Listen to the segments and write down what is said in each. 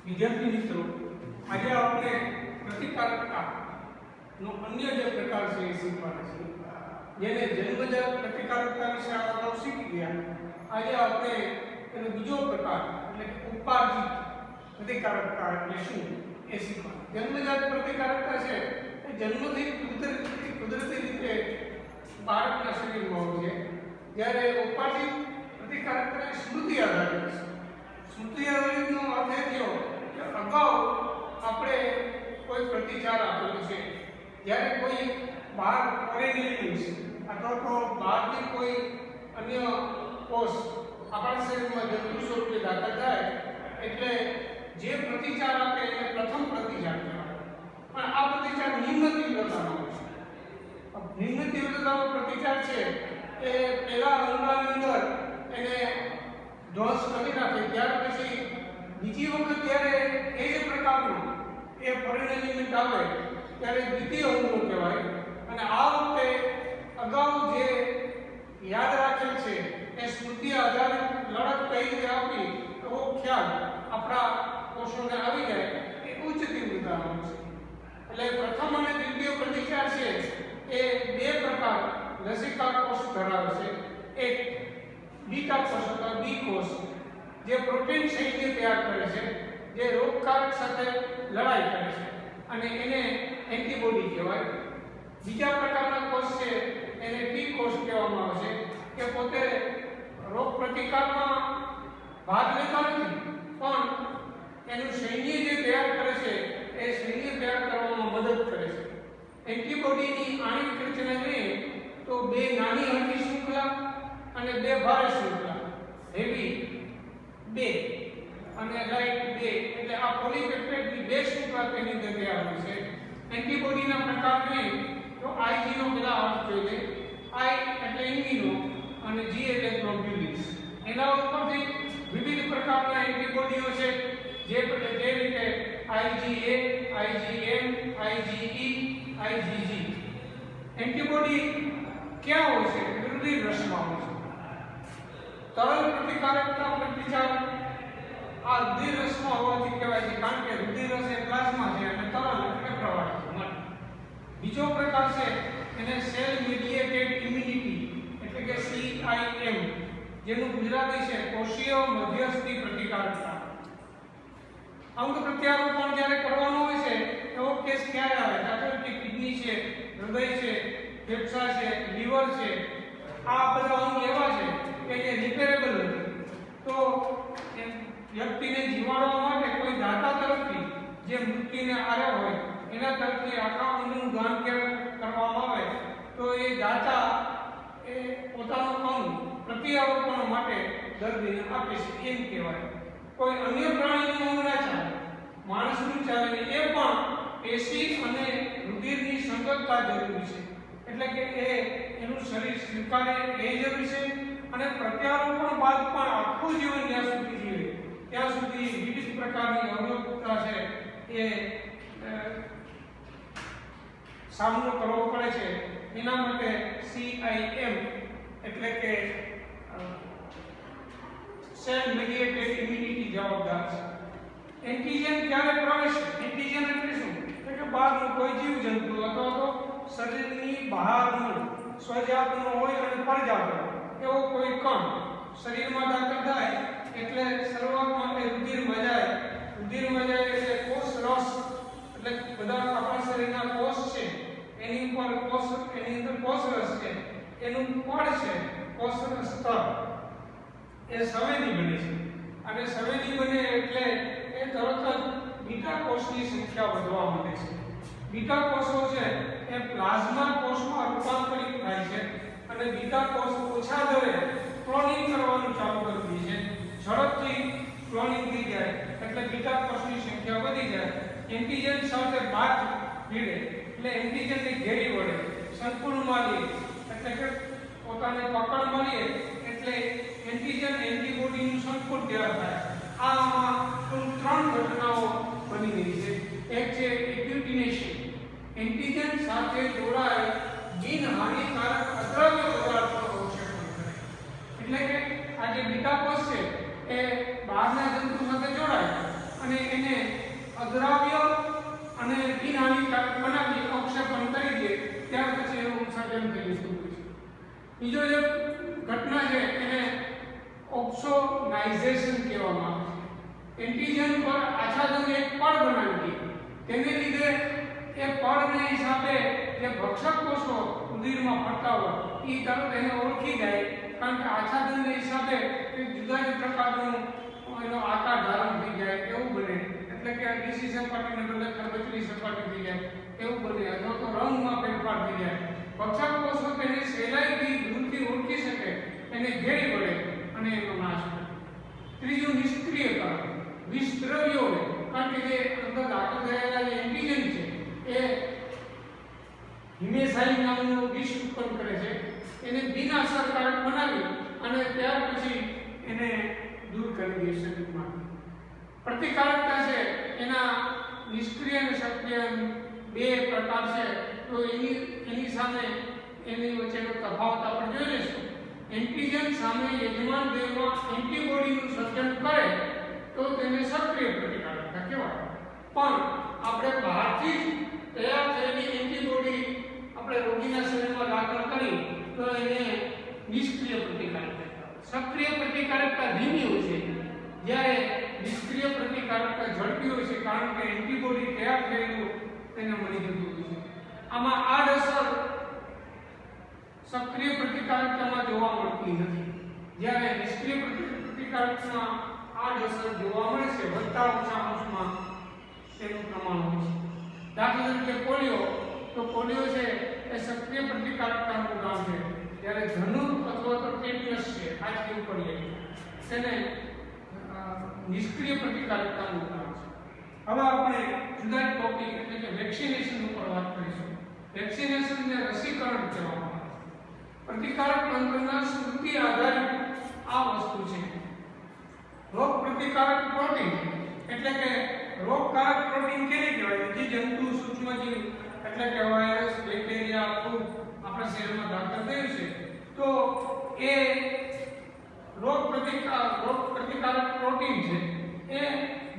વિદ્યાર્થી મિત્રો, આજે આપણે પ્રતિકારકતાનો અન્ય જે પ્રકાર છે એ શીખવાના છે. જેને જન્મજાત પ્રતિકારકતા વિશે આપણે શીખી ગયા, આજે આપણે એનો બીજો પ્રકાર એટલે કે ઉપાર્જિત પ્રતિકારકતા એટલે શું એ શીખવાના. જન્મજાત પ્રતિકારકતા છે એ જન્મથી કુદરતી રીતે બાળકના શરીરમાં હોય છે, જ્યારે ઉપાર્જિત પ્રતિકારકતા સ્મૃતિ આધારિત છે. સ્મૃતિ આધારિતનો અર્થ એ થયો કે અગાઉ આપણે કોઈ પ્રતિચાર આપેલો છે, જ્યારે કોઈ બહાર પરેલી છે અથવા તો બહારથી કોઈ અન્ય કોષ આપણા શરીરમાં જંતુ સ્વરૂપે દાખલ થાય એટલે જે પ્રતિચાર આપે એને પ્રથમ પ્રતિચાર કહેવાય. પણ આ પ્રતિચાર નિમ્ન તીવ્રતાનો હોય છે. નિમ્ન તીવ્રતાનો પ્રતિચાર છે એ પહેલા અંગની અંદર એને ધ્વંસ કરી નાખે, ત્યાર પછી બીજી વખત જ્યારે એ જ પ્રકારનું એ પરિણમિત આવે ત્યારે દ્વિતીય હુમલો કહેવાય. અને આ વખતે અગાઉ જે યાદ રાખેલ છે એ સ્મૃતિ આધારિત લડત કઈ રીતે આપી એવો ખ્યાલ આપણા કોષોને આવી જાય એ ઉચ્ચ તીવ્રતાનો છે. એટલે પ્રથમ અને દ્વિતીય પ્રતિચાર છે એ બે પ્રકાર લસિકા કોષ ધરાવે છે. એક બીટા કોષ અથવા બી કોષ જે પ્રોટીન સૈન્ય તૈયાર કરે છે, જે રોગકારક સાથે લડાઈ કરે છે અને એને એન્ટીબોડી કહેવાય. બીજા પ્રકારના કોષ છે એને ટી કોષ કહેવામાં આવે છે, કે પોતે રોગ પ્રતિકારમાં ભાગ લેતા નથી પણ એનું સૈન્ય જે તૈયાર કરે છે એ સૈન્ય તૈયાર કરવામાં મદદ કરે છે. એન્ટીબોડીની આણ્વિક રચના જોઈએ તો બે નાની હળવી શૃંખલા અને બે ભારે શૃંખલા, હેવી બે અને લાઇટ બે, એટલે આ પોલીપેપ્ટાઇડની બે શૃંખલા તેની અંદર તૈયાર હોય છે. એન્ટીબોડીના પ્રકાર જોઈએ તો આઈજી નો પેલા અર્થ જોઈએ. આઈ એટલે ઇમ્યુનો અને જી એટલે ગ્લોબ્યુલિન્સ. એના ઉપરથી વિવિધ પ્રકારના એન્ટીબોડીઓ છે, જે રીતે આઈજીએ, આઈજીએમ, આઈજીઈ, આઈજીજી. એન્ટીબોડી ક્યાં હોય છે? રુધિર રસમાં હોય છે. તરલ પ્રતિકારકતા પ્રતિચાર આ રુધિર રસમાં હોવાથી કહેવાય છે, કારણ કે રુધિર રસ એ પ્લાઝમા છે અને તરલ એટલે પ્રવાહી છે. બીજો પ્રકાર છે એને સેલ મીડિયેટેડ ઇમ્યુનિટી એટલે કે CIM, જેનું ગુજરાતી છે કોષીય મધ્યસ્થી પ્રતિકારકતા. અંગ પ્રત્યારોપણ જ્યારે કરવાનો હોય છે એવો કેસ ક્યારે આવે? દાખલા કે કિડની છે, હૃદય છે, ફેફસા છે, લીવર છે, આ બધા અંગ એવા છે કે જે રિપેરેબલ નથી. તો વ્યક્તિને જીવાડવા માટે કોઈ દાતા તરફથી જે મૃત્યુને આરે હોય એના તરફથી આખા અંગનું દાન કરવામાં આવે તો એ દાતા એ પોતાનું અંગ પ્રત્યારોપણ માટે દર્દીને આપે છે એમ કહેવાય. કોઈ અન્ય પ્રાણીનું અંગ ના ચાલે, માણસનું ચાલે, એ પણ પેશી અને રુધિરની સંગતતા જરૂરી છે. એટલે કે એનું શરીર સ્વીકારે એ જરૂરી છે અને પ્રત્યારોપણ બાદ પણ આખું જીવન જ્યાં સુધી જીવે ત્યાં સુધી વિવિધ પ્રકારની અવરોધતા છે એ સામનો કરવો પડે છે. એના માટે CIM એટલે કે સેલ મીડિયેટેડ ઇમ્યુનિટી જવાબદાર છે. એન્ટીજન ક્યારે પ્રવેશે? એન્ટીજન એટલે શું? એટલે કે બહારનું કોઈ જીવજંતુ અથવા તો શરીરની બહારનું સ્વજાતનો હોય અને પરજાત એવો કોઈ કણ શરીરમાં દાખલ થાય એટલે શરૂઆતમાં એ રુધિરમાં જાય. રુધિરમાં જાય એટલે કોષ રસ એટલે બધા આપણા શરીરના કોષ છે એની ઉપર કોષ, એની અંદર કોષ રસ છે, એનું પડ છે કોષરસ સ્તર, એ સંવેદી બને છે. અને સંવેદી બને એટલે એ તરત જ બીટા કોષની સંખ્યા વધવા માંડે છે. બીટા કોષો છે એ પ્લાઝ્મા કોષમાં રૂપાંતરિત થાય છે અને બીટા કોષ ઓછા દરે ક્લોનિંગ કરવાનું ચાલુ કરી દે છે. ઝડપથી ક્લોનિંગ થઈ જાય એટલે બીટા કોષની સંખ્યા વધી જાય. એન્ટીજન સાથે બાદ ભીડે એટલે એન્ટીજનની ઘેરી વળે, સંકુલ મારીએ એટલે કે પોતાને પકડ મળીએ એટલે એન્ટીજન એન્ટીબોડીનું સંકુલ તૈયાર થાય. આમાં કુલ 3 ઘટનાઓ બની રહી છે. એક છે એક્યુટિનેશન, એન્ટીજન સાથે જોડાયેલ બિનહાનિકારક અદ્રવ્ય પદાર્થોનું અવક્ષેપણ કરે. એટલે કે આ જે બીટા કોષ છે એ બહારના જંતુ સાથે જોડાય અને એને અદ્રાવ્ય અને બિનહાનિકારક બનાવી અવક્ષેપણ કરી દે ત્યાર પછી એનું સર્જન થઈ જતું હોય છે. બીજો જે ઘટના છે એને ઓપ્સોનાઇઝેશન કહેવામાં આવે છે. એન્ટીજન પર આચ્છાદન એક પડ બનાવી દે, તેને લીધે એ પડને હિસાબે જે ભક્ષક કોષો ઉંદીરમાં ફરતા હોય એ તરત એને ઓળખી જાય, કારણ કે આચ્છાદનને હિસાબે એક જુદા જ પ્રકારનું એનો આકાર ધારણ થઈ જાય એવું બને, એટલે કે ડીસી સપાટીને બદલે ખરબચડી સપાટી થઈ જાય એવું બને, અથવા તો રંગમાં ફેરફાર થઈ જાય. ભક્ષક કોષો તેને સહેલાઈથી દૂરથી ઓળખી શકે, એને ઘેરી વળે અને એનો નાશ કરે. ત્રીજું નિષ્ક્રિયકરણ, વિષ દ્રવ્યો, કારણ કે જે અંદર દાખલ થયેલા જે એન્ટીજન છે એ હિમેસાઇન નામનું વિષ ઉત્પન્ન કરે છે, એને બિનઅસરકારક બનાવી અને ત્યાર પછી એને દૂર કરી દે શરીરમાંથી. પ્રતિકારકતા છે એના નિષ્ક્રિય અને સક્રિય બે પ્રકાર છે, તો એની સામે એની વચ્ચેનો તફાવત આપણે જોઈ લઈશું. એન્ટીજન સામે યજમાન દેહમાં એન્ટીબોડીનું સર્જન કરે તો તેને સક્રિય પ્રતિકારકતા કહેવાય, પણ આપણે બહારથી જ તૈયાર થયેલી એન્ટીબોડી આપણે રોગીના શરીરમાં દાખલ કરી તો એને નિષ્ક્રિય પ્રતિકારકતા. સક્રિય પ્રતિકારકતા ધીમી હોય છે, જ્યારે નિષ્ક્રિય પ્રતિકારકતા ઝડપી હોય છે, કારણ કે એન્ટીબોડી તૈયાર થયેલું તેને મળી જતું હોય છે. આમાં આડઅસર સક્રિય પ્રતિકારકતામાં જોવા મળતી નથી, જ્યારે નિષ્ક્રિય પ્રતિકારકતામાં આડઅસર જોવા મળે છે. વધતા ઓછા અંશમાં તેનું પ્રમાણ હોય છે. દાખલા તરીકે પોલિયો, તો પોલિયો છે એ સક્રિય પ્રતિકારકતાનું ઉદાહરણ છે, જ્યારે ધનુર અથવા તો ટેટનસ છે આજથી ઉપર તેને નિષ્ક્રિય પ્રતિકારકતાનું ઉદાહરણ છે. હવે આપણે જુદા ટોપિક એટલે કે વેક્સિનેશન ઉપર વાત કરીશું. વેક્સિનેશનને રસીકરણ કહેવામાં આવે છે. પ્રતિકારક તંત્રના સ્મૃતિ આધારિત આ વસ્તુ છે. રોગ પ્રતિકારક પ્રોટીન એટલે કે રોગકારક પ્રોટીન કેને કહેવાય? જે જંતુ સૂક્ષ્મજીવ એટલે કે વાયરસ, બેક્ટેરિયા, ફૂગ આપણા શરીરમાં દાખલ થયું છે, તો એ રોગ પ્રતિકારક પ્રોટીન છે એ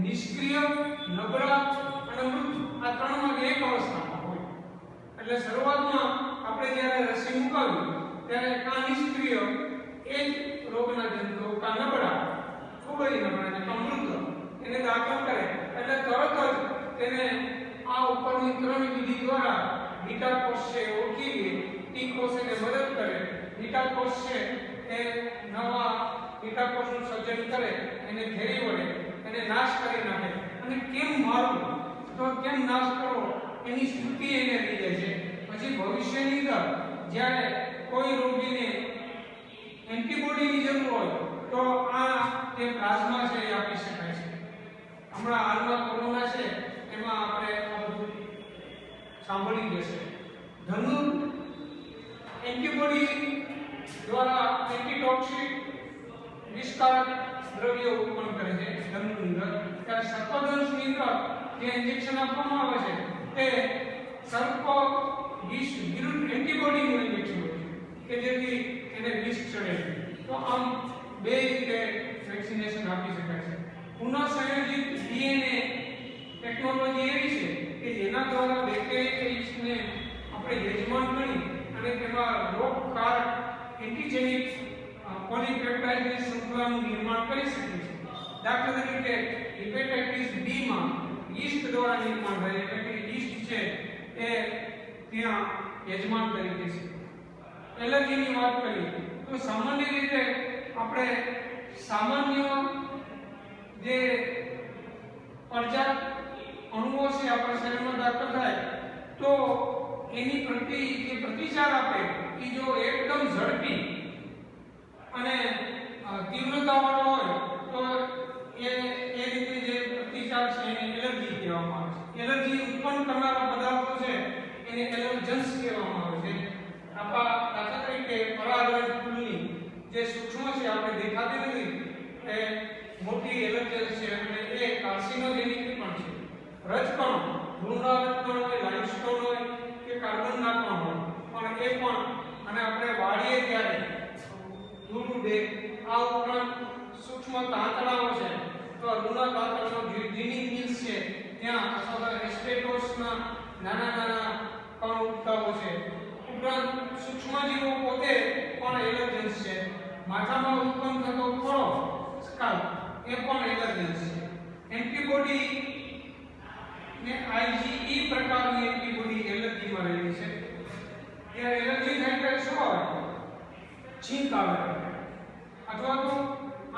નિષ્ક્રિય, નબળા અને મૃત આ ત્રણમાં એક અવસ્થામાં હોય. એટલે શરૂઆતમાં આપણે જ્યારે રસી મુકાવી ત્યારે કા નિષ્ક્રિય એ જ રોગના જંતુ, કા નબળા, ખૂબ જ નબળા અને કા મૃત એને દાખલ કરે એટલે તરત જ તેને આ ઉપરની ત્રણ વિધિ દ્વારા બીટા કોષ છે ઓળખી લે, ટી કોષ એને મદદ કરે, બીટા કોષ છે એ નવા બીટા કોષનું સર્જન કરે, એને ઘેરી વળે, એને નાશ કરી નાખે. અને કેમ મારવું, તો કેમ નાશ કરવો એની સ્મૃતિ એને લઈ જાય છે. પછી ભવિષ્યની અંદર જ્યારે કોઈ રોગીને એન્ટીબોડીની જરૂર હોય તો આ જે પ્લાઝમા છે એ આપી શકાય છે. હમણાં હાલમાં કોરોના છે એમાં આપણે આ બધું સાંભળી જશે. ધનુર એન્ટીબોડી દ્વારા એન્ટીટોક્સિક વિષકારક દ્રવ્યો ઉત્પન્ન કરે છે ધનુરની અંદર. ત્યારે સર્પદંશની અંદર જે ઇન્જેક્શન આપવામાં આવે છે તે સર્પ વિષ વિરુદ્ધ એન્ટીબોડીનું ઇન્જેક્શન હોય છે કે જેથી એને વિષ ચડે. તો આમ બે રીતે વેક્સિનેશન આપી શકાય છે. પુનઃસંયોજિત ડીએનએ ટેકનોલોજી એવી છે કે જેના દ્વારા બેક્ટેરિયાને આપણે યજમાન ગણી અને તેમાં રોગકારક એન્ટીજેનિક પોલીપેપ્ટાઇડની શૃંખલાનું નિર્માણ કરી શકીએ છીએ. દાખલા તરીકે હેપેટાઇટિસ બી માં યીસ્ટ દ્વારા નિર્માણ થાય, એટલે કે યીસ્ટ છે એ ત્યાં યજમાન તરીકે છે. એલર્જીની વાત કરીએ તો સામાન્ય રીતે આપણે સામાન્ય જે પરજાત અણુઓ છે આપણા શરીરમાં દાખલ થાય તો એની પ્રતિ જે પ્રતિસાદ આપે એ જો એકદમ ઝડપી અને તીવ્રતાવાળો હોય તો એ રીતે જે પ્રતિસાદ છે એને એલર્જી કહેવામાં આવે છે. એલર્જી ઉત્પન્ન કરનારા પદાર્થો છે એને એલર્જન્સ કહેવામાં આવે છે. દાખલા તરીકે પરાગરજ ફૂલની જે સૂક્ષ્મ છે આપણે દેખાતી નથી એ મોટી એલર્જન્સ છે અને એ કાર્સિનોજેનિક પણ છે. રજકણો, ભ્રૂણના રજકણો હોય, લાઇમસ્ટોન હોય કે કાર્બનના કણ હોય પણ એ પણ, અને આપણે વાળીએ ત્યારે ધૂળ ઉડે, આ ઉપરાંત સૂક્ષ્મ તાંતણાઓ છે તો રૂના તાંતણાઓ જીની મિલ્સ છે ત્યાં અથવા તો એસ્બેસ્ટોસના નાના કણ ઉગતા હોય છે. ઉપરાંત સૂક્ષ્મજીવો પોતે પણ એલર્જન્સ છે. માથામાં ઉત્પન્ન થતો ફોડો સ્કાલ્પ એ પણ એલર્જન્સ છે. એન્ટીબોડી ને IgE પ્રકારની એન્ટીબોડી એલર્જીમાં રહેલી છે. ત્યારે એલર્જી થાય ત્યારે શું આવે? છીંક આવે, અથવા તો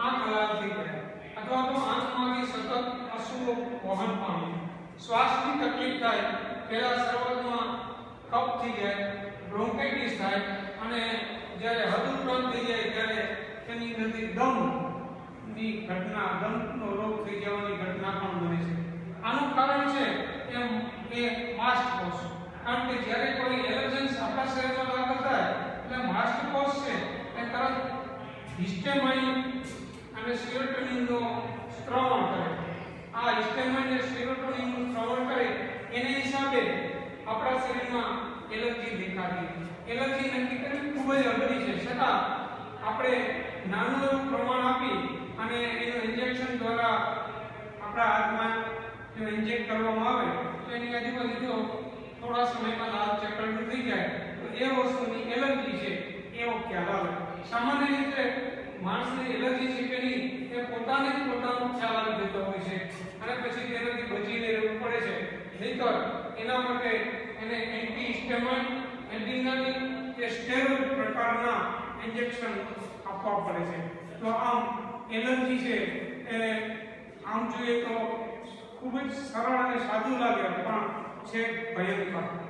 આંખ લાલ થઈ જાય, અથવા તો આંખમાંથી સતત અશ્રુ વહન પામે, શ્વાસની તકલીફ થાય, પહેલા શરૂઆતમાં કફ થઈ જાય, બ્રોન્કાઇટિસ થાય, અને જ્યારે હદ ઉપરાંત થઈ જાય ત્યારે તેની અંદરથી દમની ઘટના, દમનો રોગ થઈ જવાની ઘટના પણ બને છે. આનું કારણ છે એ માસ્ટ કોષ. કારણ કે જ્યારે કોઈ એલર્જન્સ આપણા શરીરમાં દાખલ થાય એટલે માસ્ટ કોષ છે એ તરત હિસ્ટેમાઇન અને સેરોટોનિનનો સ્ત્રાવણ કરે. આ હિસ્ટેમાઇન અને સેરોટોનિનનું સ્ત્રાવણ કરે એને હિસાબે આપણા શરીરમાં એલર્જી દેખાતી. એલર્જી નક્કી કરવી ખૂબ જ અઘરી છે, છતાં આપણે નાનું એવું પ્રમાણ આપી અને એનું ઇન્જેક્શન દ્વારા આપણા હાથમાં જો ઇન્જેક્ટ કરવામાં આવે તો એની આજુબાજુ જો થોડા સમયમાં લાલ ચક્કરનું થઈ જાય તો એ વસ્તુની એલર્જી છે એવો ખ્યાલ આવે. સામાન્ય રીતે માણસની એલર્જી છે કે નહીં એ પોતાનો ખ્યાલ આવી જતો હોય છે અને પછી તેનાથી બચીને રહેવું પડે છે. નહીંતર એના માટે એને એન્ટીહિસ્ટેમાઇન, એડ્રીનાલિન કે સ્ટેરોઇડ પ્રકારના ઇન્જેક્શન આપવા પડે છે. તો આમ એલર્જી છે એ આમ જોઈએ તો ખૂબ જ સરળ અને સાદું લાગે પણ છે ભયંકર.